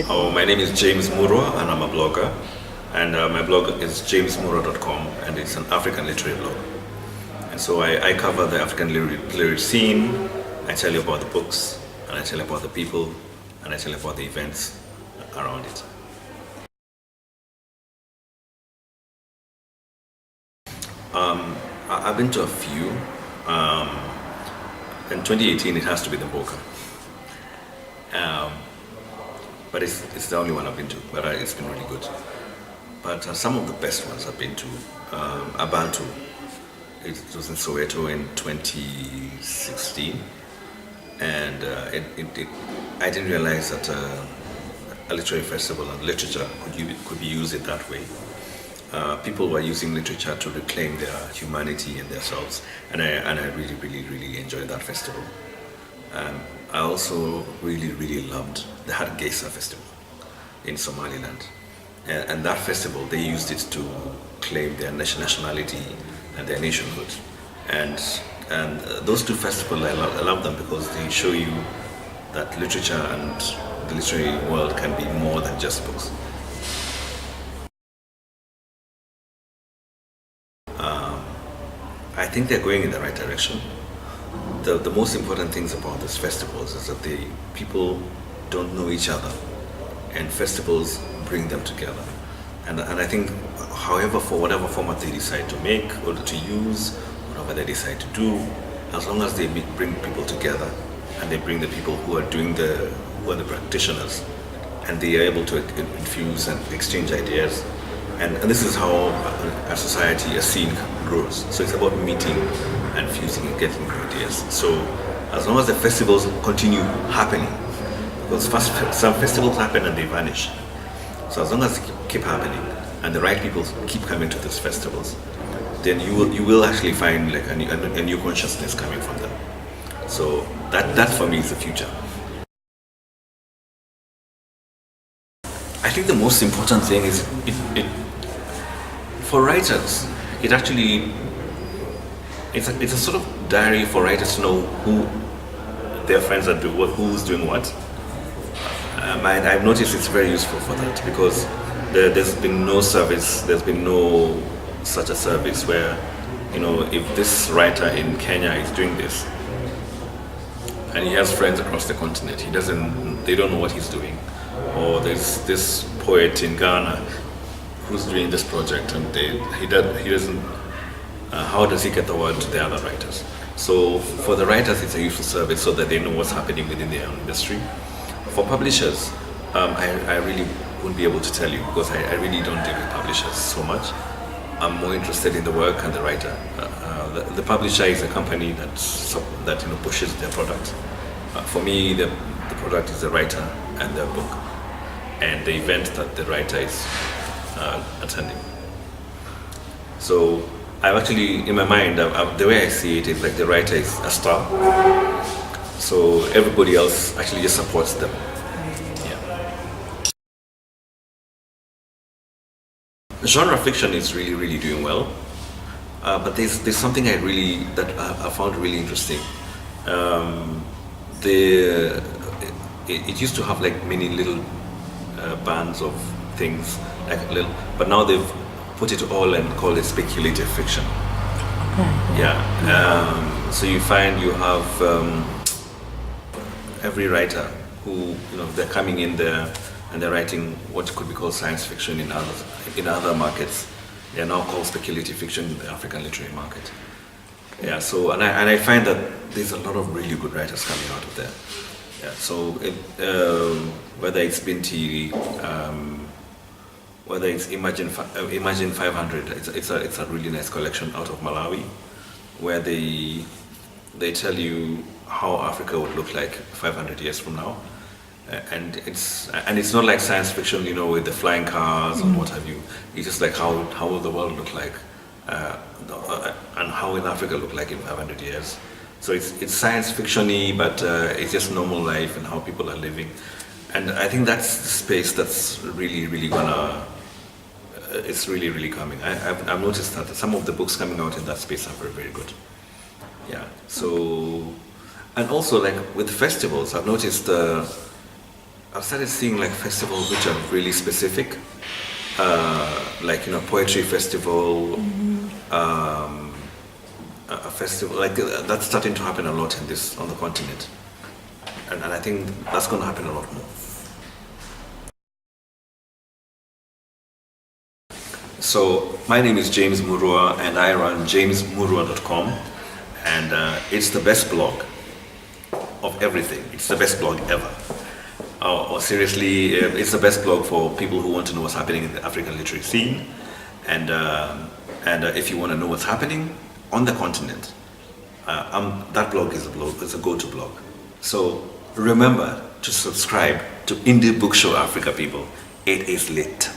Oh, my name is James Murua, and I'm a blogger. And my blog is jamesmurua.com, and it's an African literary blog. And so I cover the African literary scene. I tell you about the books, and I tell you about the people, and I tell you about the events around it. I've been to a few. In 2018, it has to be the Mboka. But it's the only one I've been to, but it's been really good. But some of the best ones I've been to, Abantu. It was in Soweto in 2016, and I didn't realize that a literary festival and literature could be used in that way. People were using literature to reclaim their humanity and themselves, and I really enjoyed that festival. I also really loved the Hargeisa festival in Somaliland, and that festival, they used it to claim their nationality and their nationhood, and those two festivals, I love them because they show you that literature and the literary world can be more than just books. I think they're going in the right direction. The most important things about these festivals is that people don't know each other, and festivals bring them together. And I think, however, for whatever format they decide to make or to use, whatever they decide to do, as long as they bring people together and they bring the people who are the practitioners, and they are able to infuse and exchange ideas. And this is how a society, a scene grows. So it's about meeting and fusing and getting new ideas. So as long as the festivals continue happening, because some festivals happen and they vanish. So as long as they keep happening and the right people keep coming to these festivals, then you will actually find like a new consciousness coming from them. So that for me is the future. I think the most important thing is for writers, it's a sort of diary for writers to know who their friends are doing, who's doing what. I've noticed it's very useful for that because there's been no such a service where, if this writer in Kenya is doing this and he has friends across the continent, they don't know what he's doing. Or there's this poet in Ghana who's doing this project and he doesn't, how does he get the word to the other writers? So for the writers, it's a useful service so that they know what's happening within their own industry. For publishers, I really wouldn't be able to tell you because I really don't deal with publishers so much. I'm more interested in the work and the writer. The publisher is a company that pushes their product. For me, the product is the writer and their book and the event that the writer is attending. So I've actually, in my mind, the way I see it is like the writer is a star. So everybody else actually just supports them. Yeah. Genre fiction is really doing well, but there's something I found really interesting. It used to have like many little bands of things, but now they've put it all and called it speculative fiction. Okay. Yeah. So you find you have every writer who they're coming in there and they're writing what could be called science fiction in other markets. They are now called speculative fiction in the African literary market. Yeah. So and I find that there's a lot of really good writers coming out of there. Yeah. So whether it's Binti, whether it's Imagine 500, it's a really nice collection out of Malawi, where they tell you how Africa would look like 500 years from now, and it's not like science fiction, with the flying cars and what have you. It's just like how will the world look like, and how will Africa look like in 500 years. So it's science fiction-y, but it's just normal life and how people are living, and I think that's the space that's really gonna. It's really coming. I've noticed that some of the books coming out in that space are very good. Yeah. So, and also like with festivals, I've noticed I've started seeing like festivals which are really specific, like poetry festival, a festival like that's starting to happen a lot on the continent, and I think that's going to happen a lot more. So my name is James Murua, and I run jamesmurua.com, and it's the best blog of everything. It's the best blog ever. Or seriously, it's the best blog for people who want to know what's happening in the African literary scene, and if you want to know what's happening on the continent, that blog is a go-to blog. So remember to subscribe to Indie Book Show Africa, people. It is lit.